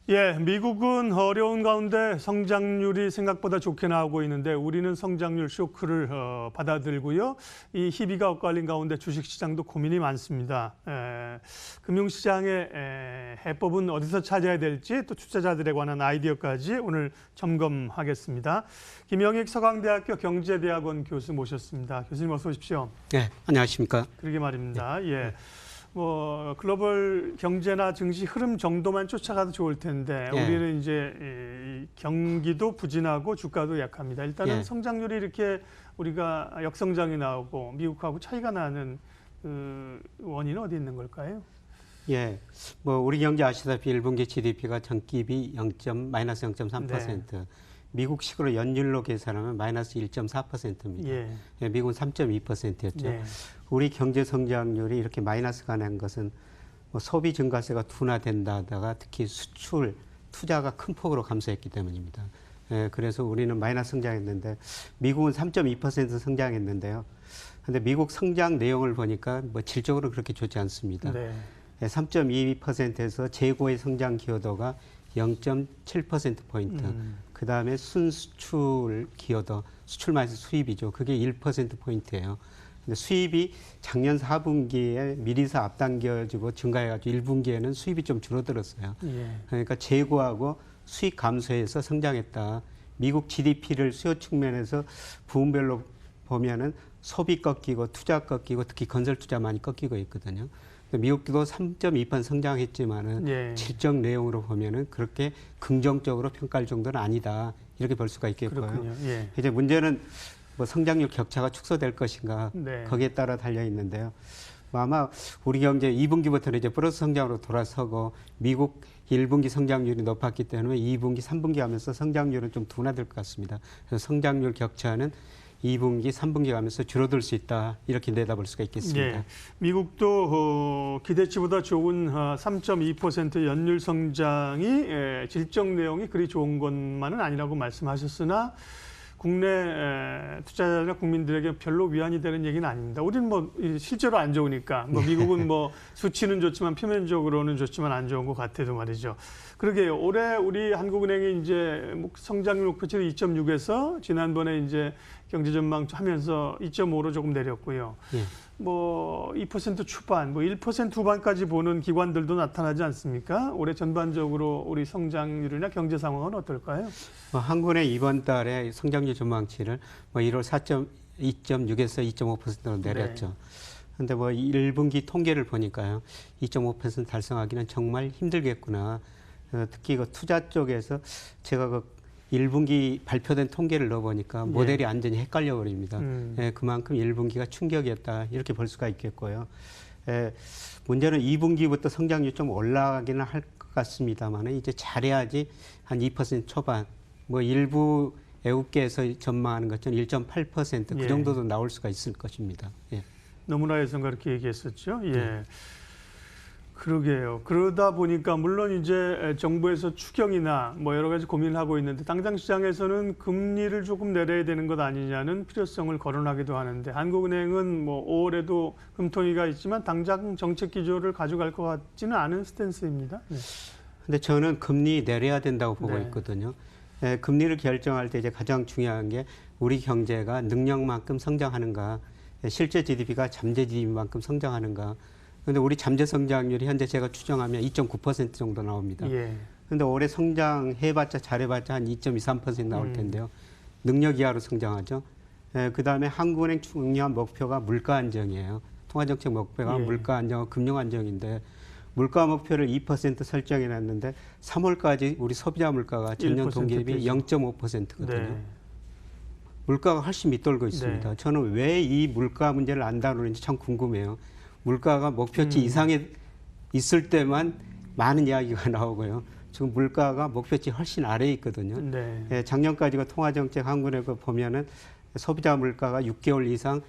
예, 미국은 어려운 가운데 성장률이 생각보다 좋게 나오고 있는데 우리는 성장률 쇼크를 받아들고요. 이 희비가 엇갈린 가운데 주식시장도 고민이 많습니다. 금융시장의 해법은 어디서 찾아야 될지 또 투자자들에 관한 아이디어까지 오늘 점검하겠습니다. 김영익 서강대학교 경제대학원 교수 모셨습니다. 교수님 어서 오십시오. 네, 안녕하십니까. 그러게 말입니다. 예. 글로벌 경제나 증시 흐름 정도만 쫓아가도 좋을 텐데 우리는 이제 이 경기도 부진하고 주가도 약합니다. 일단은 성장률이 이렇게 우리가 역성장이 나오고 미국하고 차이가 나는 그 원인은 어디 있는 걸까요? 예, 우리 경제 아시다시피 1분기 GDP가 전기비 마이너스 0.3%, 미국식으로 연율로 계산하면 마이너스 1.4%입니다. 예, 미국은 3.2%였죠. 우리 경제 성장률이 이렇게 마이너스가 난 것은 소비 증가세가 둔화된다다가 특히 수출, 투자가 큰 폭으로 감소했기 때문입니다. 예, 그래서 우리는 마이너스 성장했는데 미국은 3.2% 성장했는데요. 근데 미국 성장 내용을 보니까 질적으로 그렇게 좋지 않습니다. 3.2%에서 재고의 성장 기여도가 0.7%포인트. 그 다음에 순수출 기여도, 수출 마이너스 수입이죠. 그게 1%포인트예요. 근데 수입이 작년 4분기에 미리서 앞당겨지고 증가해가지고 1분기에는 수입이 좀 줄어들었어요. 그러니까 재고하고 수입 감소해서 성장했다. 미국 GDP를 수요 측면에서 부분별로 보면은 소비 꺾이고 투자 꺾이고 특히 건설 투자 많이 꺾이고 있거든요. 미국도 3.2% 성장했지만은 질적 내용으로 보면은 그렇게 긍정적으로 평가할 정도는 아니다. 이렇게 볼 수가 있겠고요. 이제 문제는 성장률 격차가 축소될 것인가 거기에 따라 달려 있는데요. 아마 우리 경제 2분기부터는 이제 플러스 성장으로 돌아서고 미국 1분기 성장률이 높았기 때문에 2분기, 3분기 하면서 성장률은 좀 둔화될 것 같습니다. 그래서 성장률 격차는 2분기, 3분기 가면서 줄어들 수 있다. 이렇게 내다볼 수가 있겠습니다. 미국도 기대치보다 좋은 3.2% 연율 성장이 질적 내용이 그리 좋은 것만은 아니라고 말씀하셨으나 국내 투자자나 국민들에게 별로 위안이 되는 얘기는 아닙니다. 우리는 실제로 안 좋으니까 미국은 수치는 좋지만 표면적으로는 좋지만 안 좋은 것 같아도 말이죠. 그러게요. 올해 우리 한국은행이 이제 성장률 목표치를 2.6에서 지난번에 이제 경제전망 하면서 2.5로 조금 내렸고요. 2% 초반, 1% 후반까지 보는 기관들도 나타나지 않습니까? 올해 전반적으로 우리 성장률이나 경제 상황은 어떨까요? 한국은행 이번 달에 성장률 전망치를 1월 2.6에서 2.5%로 내렸죠. 그런데 1분기 통계를 보니까요, 2.5% 달성하기는 정말 힘들겠구나. 특히 그 투자 쪽에서 제가 1분기 발표된 통계를 넣어보니까 모델이 완전히 헷갈려 버립니다. 그만큼 1분기가 충격이었다. 이렇게 볼 수가 있겠고요. 문제는 2분기부터 성장률이 좀 올라가기는 할 것 같습니다만 이제 잘해야지 한 2% 초반, 일부 외국계에서 전망하는 것처럼 1.8% 그 정도도 나올 수가 있을 것입니다. 노무라에서 그렇게 얘기했었죠. 그러게요. 그러다 보니까 물론 이제 정부에서 추경이나 여러 가지 고민을 하고 있는데 당장 시장에서는 금리를 조금 내려야 되는 것 아니냐는 필요성을 거론하기도 하는데 한국은행은 5월에도 금통위가 있지만 당장 정책 기조를 가져갈 것 같지는 않은 스탠스입니다. 근데 저는 금리 내려야 된다고 보고 있거든요. 금리를 결정할 때 이제 가장 중요한 게 우리 경제가 능력만큼 성장하는가, 실제 GDP가 잠재 GDP만큼 성장하는가. 그런데 우리 잠재 성장률이 현재 제가 추정하면 2.9% 정도 나옵니다. 그런데 올해 성장해봤자 잘해봤자 한 2.23% 나올 텐데요. 능력 이하로 성장하죠. 그다음에 한국은행 중요한 목표가 물가 안정이에요. 통화정책 목표가 물가 안정과 금융 안정인데 물가 목표를 2% 설정해놨는데 3월까지 우리 소비자 물가가 전년 동기 대비 0.5%거든요. 물가가 훨씬 밑돌고 있습니다. 저는 왜 이 물가 문제를 안 다루는지 참 궁금해요. 물가가 목표치 이상에 있을 때만 많은 이야기가 나오고요. 지금 물가가 목표치 훨씬 아래에 있거든요. 작년까지가 통화정책 한국은행 보면은 소비자 물가가 6개월 이상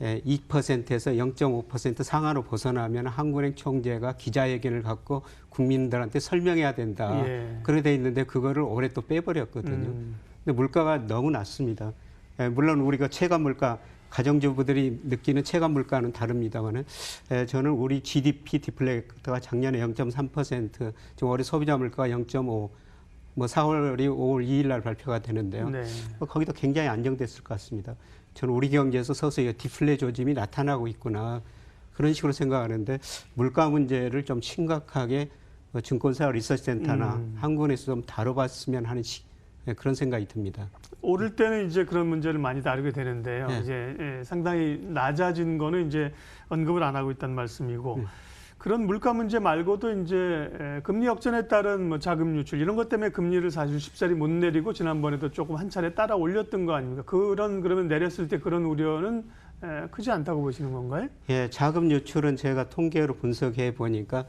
2%에서 0.5% 상한으로 벗어나면 한국은행 총재가 기자회견을 갖고 국민들한테 설명해야 된다. 그렇게 돼 있는데 그거를 올해 또 빼버렸거든요. 근데 물가가 너무 낮습니다. 물론 우리가 체감 물가 가정주부들이 느끼는 체감 물가는 다릅니다만은 저는 우리 GDP 디플레이터가 작년에 0.3%, 지금 올해 소비자 물가가 0.5, 뭐 4월이 5월 2일 날 발표가 되는데요. 네. 거기도 굉장히 안정됐을 것 같습니다. 저는 우리 경제에서 서서히 디플레 조짐이 나타나고 있구나 그런 식으로 생각하는데 물가 문제를 좀 심각하게 증권사 리서치센터나 한국은행에서 좀 다뤄봤으면 하는 그런 생각이 듭니다. 오를 때는 이제 그런 문제를 많이 다루게 되는데요. 네. 이제 상당히 낮아진 거는 이제 언급을 안 하고 있다는 말씀이고 그런 물가 문제 말고도 이제 금리 역전에 따른 뭐 자금 유출 이런 것 때문에 금리를 사실 쉽사리 못 내리고 지난번에도 조금 한 차례 따라 올렸던 거 아닙니까? 그러면 내렸을 때 그런 우려는 크지 않다고 보시는 건가요? 예, 자금 유출은 제가 통계로 분석해 보니까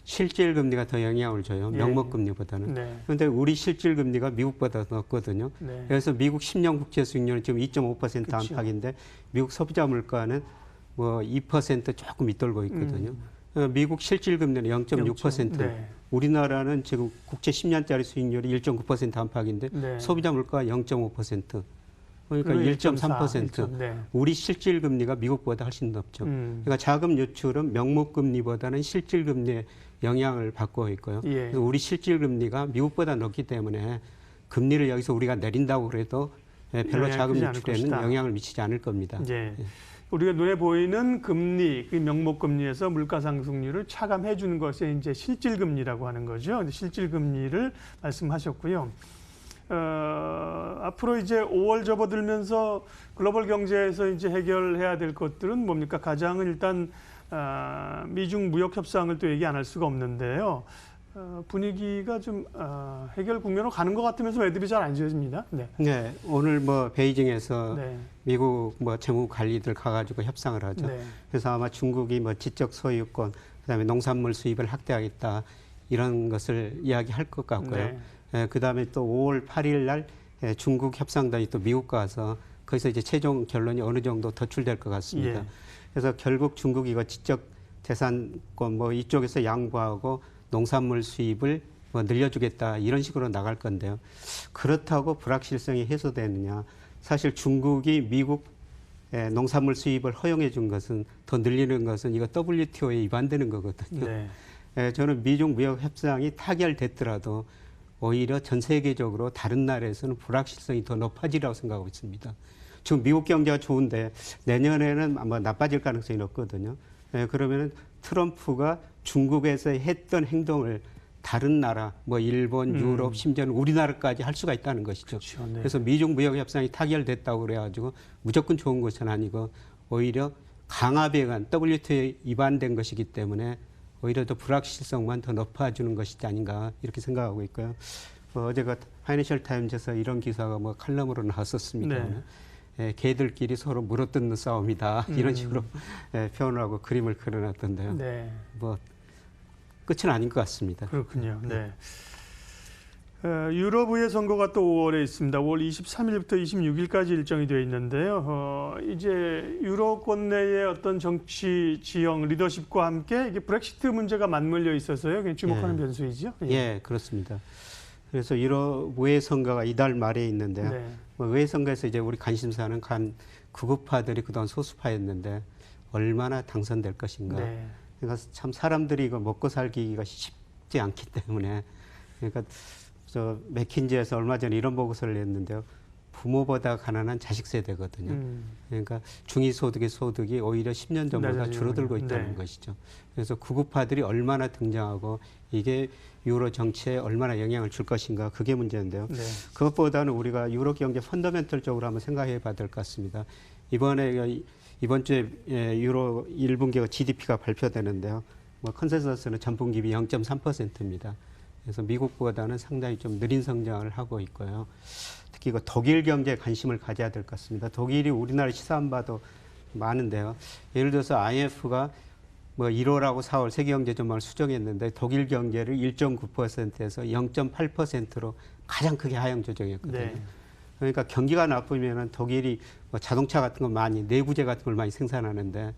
실질 금리가 더 영향을 줘요. 예. 명목 금리보다는. 네. 그런데 우리 실질 금리가 미국보다 더 높거든요. 네. 그래서 미국 10년 국채 수익률은 지금 2.5% 그쵸. 안팎인데 미국 소비자 물가는 뭐 2% 조금 밑돌고 있거든요. 미국 실질 금리는 0.6%. 네. 우리나라는 지금 국채 10년짜리 수익률이 1.9% 안팎인데 네. 소비자 물가가 0.5%. 그러니까 그리고 1.3%. 네. 우리 실질 금리가 미국보다 훨씬 높죠. 그러니까 자금 유출은 명목 금리보다는 실질 금리에 영향을 받고 있고요. 예. 그래서 우리 실질 금리가 미국보다 높기 때문에 금리를 여기서 우리가 내린다고 그래도 별로 영향이 자금 크지 않을 유출에는 것이다. 영향을 미치지 않을 겁니다. 예. 우리가 눈에 보이는 금리, 그 명목 금리에서 물가 상승률을 차감해 주는 것이 이제 실질 금리라고 하는 거죠. 실질 금리를 말씀하셨고요. 앞으로 이제 5월 접어들면서 글로벌 경제에서 이제 해결해야 될 것들은 뭡니까? 가장은 일단 미중 무역 협상을 또 얘기 안 할 수가 없는데요. 분위기가 좀 해결 국면으로 가는 것 같으면서 매듭이 잘 안 지어집니다. 네. 네, 오늘 뭐 베이징에서 네. 미국 미국 뭐 재무 관리들 가가지고 협상을 하죠. 네. 그래서 아마 중국이 뭐 지적 소유권, 그다음에 농산물 수입을 확대하겠다 이런 것을 이야기할 것 같고요. 네. 그다음에 또 5월 8일 날 중국 협상단이 또 미국 가서 거기서 이제 최종 결론이 어느 정도 도출될 것 같습니다. 예. 그래서 결국 중국이 이거 지적 재산권 뭐 이쪽에서 양보하고 농산물 수입을 뭐 늘려주겠다 이런 식으로 나갈 건데요. 그렇다고 불확실성이 해소되느냐? 사실 중국이 미국 농산물 수입을 허용해 준 것은 더 늘리는 것은 이거 WTO에 위반되는 거거든요. 네. 저는 미중 무역 협상이 타결됐더라도 오히려 전 세계적으로 다른 나라에서는 불확실성이 더 높아지라고 생각하고 있습니다. 지금 미국 경제가 좋은데 내년에는 아마 나빠질 가능성이 높거든요. 그러면은 트럼프가 중국에서 했던 행동을 다른 나라, 뭐 일본, 유럽, 심지어는 우리나라까지 할 수가 있다는 것이죠. 그렇죠. 네. 그래서 미중 무역 협상이 타결됐다고 그래가지고 무조건 좋은 것은 아니고 오히려 강압에 의한 WTO에 위반된 것이기 때문에 오히려 더 불확실성만 더 높아지는 것이 아닌가 이렇게 생각하고 있고요. 어제가 파이낸셜 타임즈에서 이런 기사가 뭐 칼럼으로 나왔었습니다. 네. 개들끼리 서로 물어뜯는 싸움이다 이런 식으로 표현을 하고 그림을 그려놨던데요. 네. 뭐 끝은 아닌 것 같습니다. 그렇군요. 네. 유럽의회 선거가 또 5월에 있습니다. 5월 23일부터 26일까지 일정이 되어 있는데요. 이제 유럽권 내의 어떤 정치 지형 리더십과 함께 이게 브렉시트 문제가 맞물려 있어서요. 그냥 주목하는 변수이죠. 예, 그렇습니다. 그래서 유럽의회 선거가 이달 말에 있는데요. 네. 뭐 의회 선거에서 이제 우리 관심사는 극우파들이 그동안 소수파였는데 얼마나 당선될 것인가. 네. 그러니까 참 사람들이 이거 먹고 살기가 쉽지 않기 때문에 그러니까 저 맥킨지에서 얼마 전에 이런 보고서를 냈는데요. 부모보다 가난한 자식 세대거든요. 그러니까 중위소득의 소득이 오히려 10년 전보다 줄어들고 있다는 것이죠. 그래서 극우파들이 얼마나 등장하고 이게 유로 정치에 얼마나 영향을 줄 것인가 그게 문제인데요. 네. 그것보다는 우리가 유로 경제 펀더멘털적으로 한번 생각해 봐야 될 것 같습니다. 이번 주에 유로 1분기 GDP가 발표되는데요. 뭐 컨센서스는 전분기 비 0.3%입니다. 그래서 미국보다는 상당히 좀 느린 성장을 하고 있고요. 특히 그 독일 경제에 관심을 가져야 될 것 같습니다. 독일이 우리나라 시사안봐도 많은데요. 예를 들어서 IMF가 뭐 1월하고 4월 세계경제 전망을 수정했는데 독일 경제를 1.9%에서 0.8%로 가장 크게 하향 조정했거든요. 네. 그러니까 경기가 나쁘면은 독일이 뭐 자동차 같은 거 많이 내구재 같은 걸 많이 생산하는데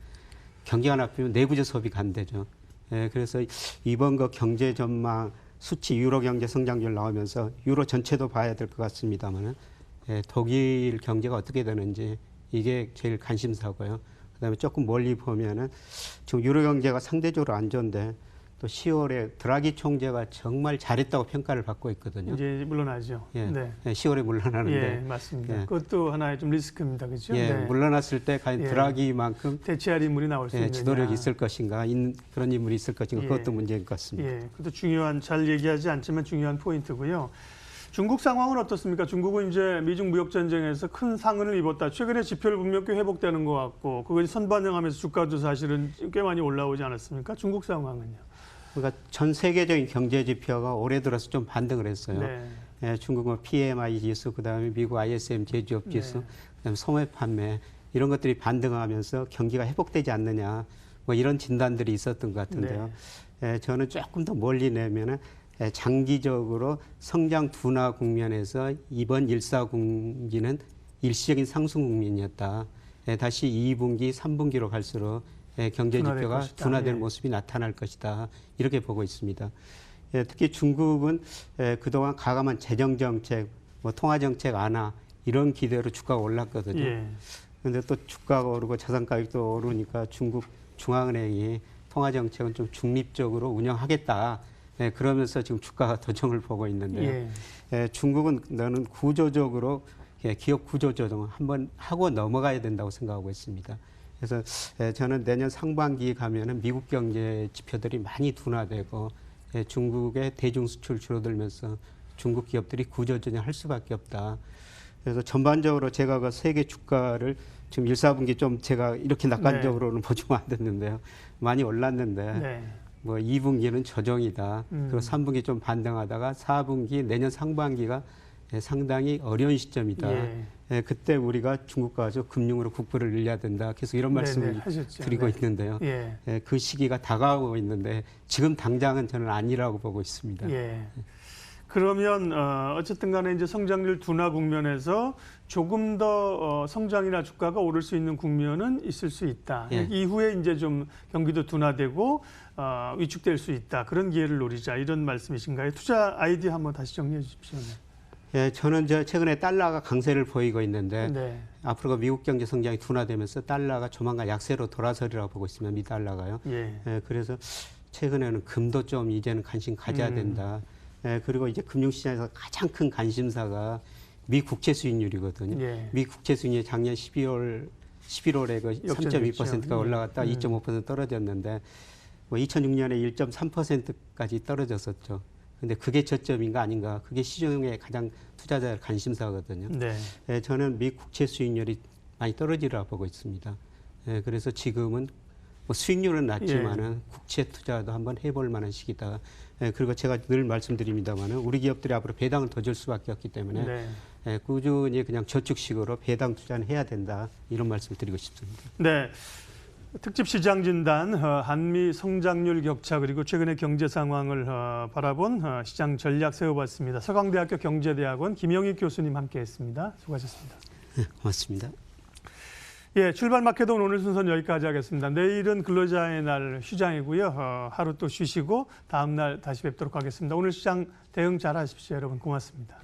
경기가 나쁘면 내구재 소비가 안 되죠. 그래서 이번 거 경제 전망 수치 유로 경제 성장률 나오면서 유로 전체도 봐야 될 것 같습니다만은 독일 경제가 어떻게 되는지 이게 제일 관심사고요. 그다음에 조금 멀리 보면은 지금 유로 경제가 상대적으로 안 좋은데 또 10월에 드라기 총재가 정말 잘했다고 평가를 받고 있거든요. 이제 물러나죠. 예, 네. 10월에 물러나는데 예, 맞습니다. 예. 그것도 하나의 좀 리스크입니다, 그렇죠? 예, 네. 물러났을 때 과연 예. 드라기만큼 대체할 인물이 나올 수 있느냐. 지도력이 있을 것인가, 그런 인물이 있을 것인가, 예. 그것도 문제인 것 같습니다. 예, 그것도 중요한, 잘 얘기하지 않지만 중요한 포인트고요. 중국 상황은 어떻습니까? 중국은 이제 미중 무역 전쟁에서 큰 상흔을 입었다. 최근에 지표를 분명히 회복되는 것 같고, 그걸 선반영하면서 주가도 사실은 꽤 많이 올라오지 않았습니까? 중국 상황은요. 그러니까 전 세계적인 경제 지표가 올해 들어서 좀 반등을 했어요. 네. 예, 중국은 PMI 지수, 그다음에 미국 ISM 제조업 지수, 네. 그다음에 소매 판매 이런 것들이 반등하면서 경기가 회복되지 않느냐, 뭐 이런 진단들이 있었던 것 같은데요. 네. 저는 조금 더 멀리 내면은 장기적으로 성장 둔화 국면에서 이번 1사분기는 일시적인 상승 국면이었다. 다시 2분기, 3분기로 갈수록 경제 둔화될 지표가 것이다. 둔화될 예. 모습이 나타날 것이다. 이렇게 보고 있습니다. 특히 중국은 그동안 가감한 재정 정책, 뭐 통화 정책 완화 이런 기대로 주가가 올랐거든요. 예. 그런데 또 주가가 오르고 자산 가격도 오르니까 중국 중앙은행이 통화 정책은 좀 중립적으로 운영하겠다. 그러면서 지금 주가가 도정을 보고 있는데요. 중국은 너는 구조적으로 기업 구조 조정을 한번 하고 넘어가야 된다고 생각하고 있습니다. 그래서 저는 내년 상반기 가면은 미국 경제 지표들이 많이 둔화되고 중국의 대중 수출 줄어들면서 중국 기업들이 구조 조정할 수밖에 없다. 그래서 전반적으로 제가 그 세계 주가를 지금 1, 4분기 좀 제가 이렇게 낙관적으로는 보지는 않았는데요. 많이 올랐는데 네. 뭐 2분기는 조정이다. 그리고 3분기 좀 반등하다가 4분기 내년 상반기가 상당히 어려운 시점이다. 그때 우리가 중국과 가서 금융으로 국부를 늘려야 된다. 계속 이런 말씀을 하셨죠. 드리고 네. 있는데요. 예. 그 시기가 다가오고 있는데 지금 당장은 저는 아니라고 보고 있습니다. 예. 그러면 어쨌든 간에 이제 성장률 둔화 국면에서 조금 더 성장이나 주가가 오를 수 있는 국면은 있을 수 있다. 예. 이후에 이제 좀 경기도 둔화되고 위축될 수 있다. 그런 기회를 노리자. 이런 말씀이신가요? 투자 아이디어 한번 다시 정리해 주십시오. 저는 최근에 달러가 강세를 보이고 있는데 네. 앞으로 미국 경제 성장이 둔화되면서 달러가 조만간 약세로 돌아서리라고 보고 있습니다. 미 달러가요. 예. 그래서 최근에는 금도 좀 이제는 관심 가져야 된다. 그리고 이제 금융시장에서 가장 큰 관심사가 미 국채 수익률이거든요. 예. 미 국채 수익률이 작년 11월에 그 3.2%가 올라갔다 2.5% 떨어졌는데 뭐 2006년에 1.3%까지 떨어졌었죠. 근데 그게 저점인가 아닌가? 그게 시중의 가장 투자자의 관심사거든요. 네. 저는 미 국채 수익률이 많이 떨어지리라고 보고 있습니다. 그래서 지금은 뭐 수익률은 낮지만은 국채 투자도 한번 해볼 만한 시기다. 그리고 제가 늘 말씀드립니다만은 우리 기업들이 앞으로 배당을 더 줄 수밖에 없기 때문에 꾸준히 그냥 저축식으로 배당 투자는 해야 된다. 이런 말씀을 드리고 싶습니다. 네. 특집 시장 진단, 한미 성장률 격차 그리고 최근의 경제 상황을 바라본 시장 전략 세워봤습니다. 서강대학교 경제대학원 김영익 교수님 함께했습니다. 수고하셨습니다. 네, 고맙습니다. 예, 출발 마켓온 오늘 순서는 여기까지 하겠습니다. 내일은 근로자의 날 휴장이고요. 하루 또 쉬시고 다음 날 다시 뵙도록 하겠습니다. 오늘 시장 대응 잘 하십시오, 여러분. 고맙습니다.